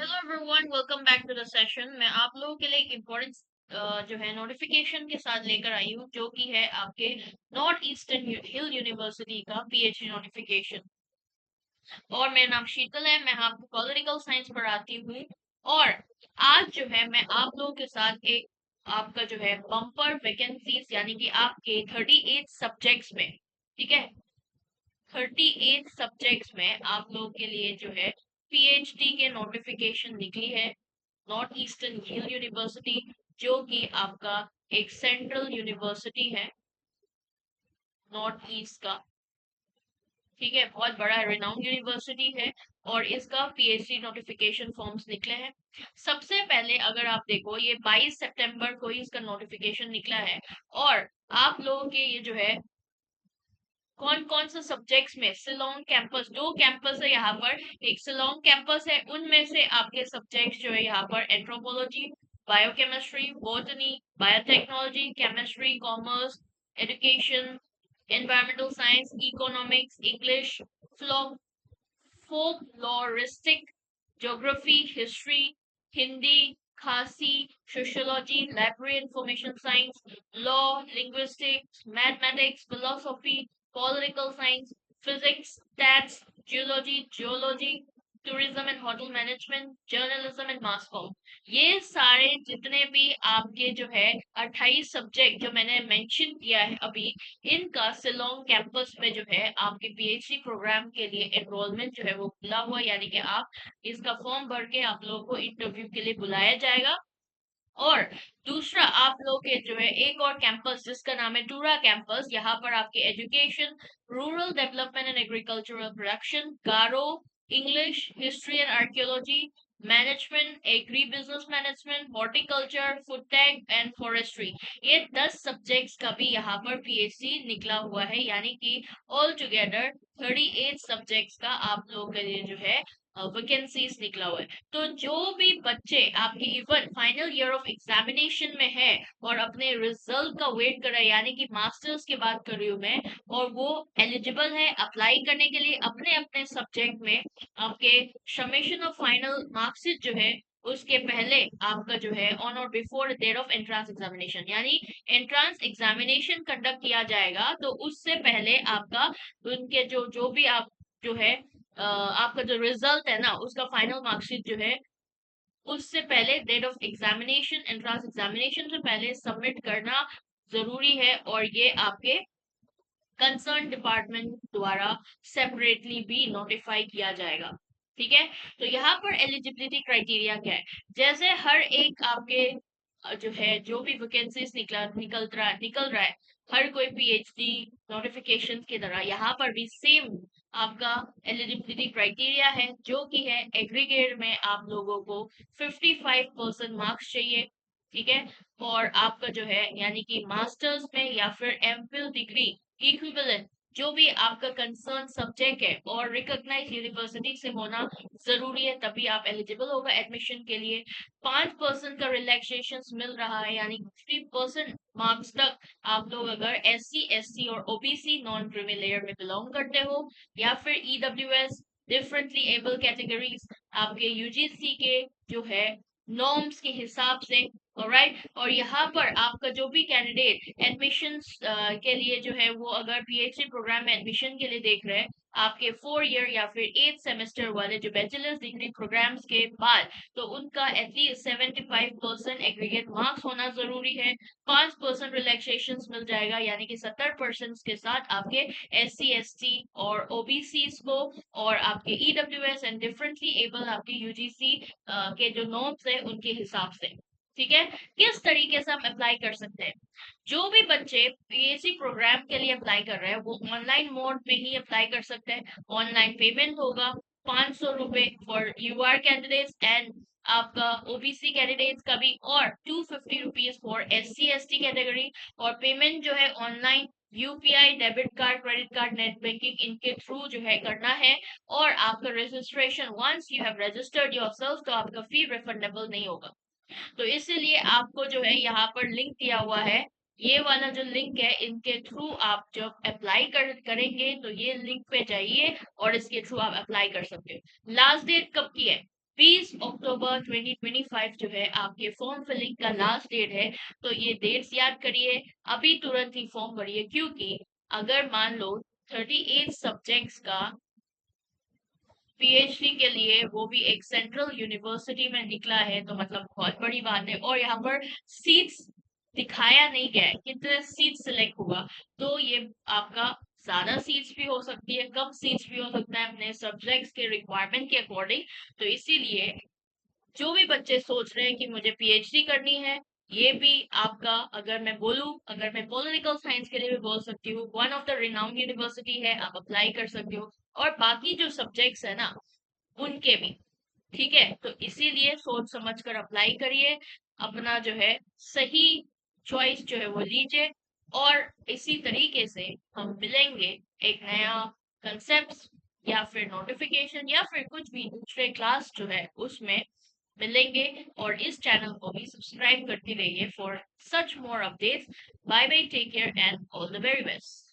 Hello everyone, welcome back to the session. मैं आप लोगों के लिए एक इम्पोर्टेंट जो है नोटिफिकेशन के साथ लेकर आई हूँ, जो कि है आपके नॉर्थ ईस्टर्न हिल यूनिवर्सिटी का पीएचडी नोटिफिकेशन। और मेरा नाम शीतल है, मैं आपको पॉलिटिकल साइंस पढ़ाती हूँ। और आज जो है मैं आप लोगों के साथ एक आपका जो है बम्पर वैकेंसीज यानी कि आपके 38 सब्जेक्ट्स में, ठीक है, 38 सब्जेक्ट्स में आप लोगों के लिए जो है पीएचडी के नोटिफिकेशन निकली है नॉर्थ ईस्टर्न हिल यूनिवर्सिटी, जो कि आपका एक सेंट्रल यूनिवर्सिटी है नॉर्थ ईस्ट का। ठीक है, बहुत बड़ा रिनाउंड यूनिवर्सिटी है और इसका पीएचडी नोटिफिकेशन फॉर्म्स निकले हैं। सबसे पहले अगर आप देखो, ये 22 सितंबर को ही इसका नोटिफिकेशन निकला है। और आप लोगों के ये जो है कौन कौन सा सब्जेक्ट्स में शिलोंग कैंपस, दो कैंपस है यहाँ पर, एक शिलोंग कैंपस है, उनमें से आपके सब्जेक्ट्स जो है यहाँ पर anthropology, biochemistry, botany, biotechnology, chemistry, commerce, education, environmental science, economics, English, folkloristic, geography, history, Hindi, Khasi, sociology, library information science, law, linguistics, mathematics, philosophy, political science, physics, stats, geology, tourism and hotel management, journalism and mass comm. ये सारे जितने भी आपके जो है 28 subject जो मैंने mention किया है अभी, इनका शिलोंग कैंपस में जो है आपके पीएचडी प्रोग्राम के लिए एनरोलमेंट जो है वो खुला हुआ, यानी कि आप इसका फॉर्म भर के आप लोगों को इंटरव्यू के लिए बुलाया जाएगा। और दूसरा, आप लोग के जो है एक और कैंपस जिसका नाम है टूरा कैंपस, यहाँ पर आपके education, rural development and agricultural production, Garo, English, history and archaeology, management, agri business management, horticulture, food tech and forestry, ये 10 सब्जेक्ट्स का भी यहाँ पर पीएचडी निकला हुआ है, यानी कि ऑल टुगेदर 38 सब्जेक्ट्स का आप लोगों के लिए जो है वैकेंसीज निकला हुआ है। तो जो भी बच्चे आपके even final year of examination में है और अपने रिजल्ट का वेट कर रहे हैं, यानी कि मास्टर्स की बात कर रही हूँ मैं, और वो एलिजिबल है अप्लाई करने के लिए अपने अपने सब्जेक्ट में, आपके समेशन ऑफ फाइनल मार्क्सिट जो है उसके पहले आपका जो है ऑन और before date of entrance examination, यानी एंट्रेंस एग्जामिनेशन कंडक्ट किया जाएगा, तो उससे पहले आपका उनके जो जो भी आप जो है आपका जो रिजल्ट है ना, उसका फाइनल मार्कशीट जो है उससे पहले date of examination, entrance examination से पहले सबमिट करना जरूरी है। और ये आपके कंसर्न डिपार्टमेंट द्वारा सेपरेटली भी नोटिफाई किया जाएगा। ठीक है, तो यहाँ पर एलिजिबिलिटी क्राइटेरिया क्या है, जैसे हर एक आपके जो है जो भी वैकेंसीज निकल रहा है, हर कोई पीएचडी नोटिफिकेशन की तरह यहाँ पर भी सेम आपका एलिजिबिलिटी क्राइटेरिया है, जो कि है एग्रीगेट में आप लोगों को 55% मार्क्स चाहिए। ठीक है, और आपका जो है यानी कि मास्टर्स में या फिर एमफिल डिग्री इक्विवेलेंट जो भी आपका कंसर्न सब्जेक्ट है और रिकॉग्नाइज यूनिवर्सिटी से होना जरूरी है, तभी आप एलिजिबल होगा एडमिशन के लिए। 5% का रिलैक्सेशन मिल रहा है, यानी 50% मार्क्स तक आप लोग अगर SC ST और OBC नॉन क्रीमी लेयर में बिलोंग करते हो, या फिर EWS डिफरेंटली एबल कैटेगरीज आपके यूजीसी के जो है नॉर्म्स के हिसाब से। ऑलराइट, और यहाँ पर आपका जो भी कैंडिडेट एडमिशन के लिए जो है वो अगर पीएचडी प्रोग्राम में एडमिशन के लिए देख रहे हैं, आपके 4 ईयर या फिर 8 सेमेस्टर वाले जो बैचलर्स डिग्री प्रोग्राम्स के बाद, तो उनका एटलीस्ट 75% एग्रीगेट मार्क्स होना जरूरी है। 5% रिलैक्सेशन मिल जाएगा, यानी कि 70% के साथ आपके SC ST और OBC को, और आपके EWS एंड डिफरेंटली एबल आपके यूजीसी के जो नॉर्म्स है उनके हिसाब से। ठीक है, किस तरीके से हम अप्लाई कर सकते हैं, जो भी बच्चे पीएचडी प्रोग्राम के लिए अप्लाई कर रहे हैं वो ऑनलाइन मोड में ही अप्लाई कर सकते हैं। ऑनलाइन पेमेंट होगा 500 रुपए फॉर यूआर कैंडिडेट्स एंड आपका ओबीसी कैंडिडेट्स का भी, और 250 rupees for SC ST category. और पेमेंट जो है online UPI, debit card, credit card, net banking इनके थ्रू जो है करना है। और आपका registration once you have registered yourself, तो आपका फी रिफंडेबल नहीं होगा। तो इसीलिए आपको जो है यहाँ पर लिंक दिया हुआ है, ये वाला जो लिंक है इनके थ्रू आप जब अप्लाई करेंगे तो ये लिंक पे जाइए और इसके थ्रू आप अप्लाई कर सकते हो। लास्ट डेट कब की है, 20 अक्टूबर 2025 जो है आपके फॉर्म फिलिंग का लास्ट डेट है। तो ये डेट्स याद करिए, अभी तुरंत ही फॉर्म भरिए, क्योंकि अगर मान लो 38 सब्जेक्ट्स का पीएचडी के लिए वो भी एक सेंट्रल यूनिवर्सिटी में निकला है, तो मतलब बहुत बड़ी बात है। और यहाँ पर सीट्स दिखाया नहीं गया है कितने सीट सिलेक्ट हुआ, तो ये आपका ज्यादा सीट्स भी हो सकती है, कम सीट्स भी हो सकता है अपने सब्जेक्ट्स के रिक्वायरमेंट के अकॉर्डिंग। तो इसीलिए जो भी बच्चे सोच रहे हैं कि मुझे पीएचडी करनी है, ये भी आपका, अगर मैं बोलूं, अगर मैं पॉलिटिकल साइंस के लिए भी बोल सकती हूँ, one of the renowned university है, आप अप्लाई कर सकते हो। और बाकी जो सब्जेक्ट्स है ना, उनके भी, ठीक है। तो इसीलिए सोच समझ कर अप्लाई करिए, अपना जो है सही चॉइस जो है वो लीजिए। और इसी तरीके से हम मिलेंगे एक नया कंसेप्ट या फिर नोटिफिकेशन या फिर कुछ भी दूसरे क्लास जो है उसमें मिलेंगे। और इस चैनल को भी सब्सक्राइब करते रहिए for such more updates. Bye bye, take care and all the very best.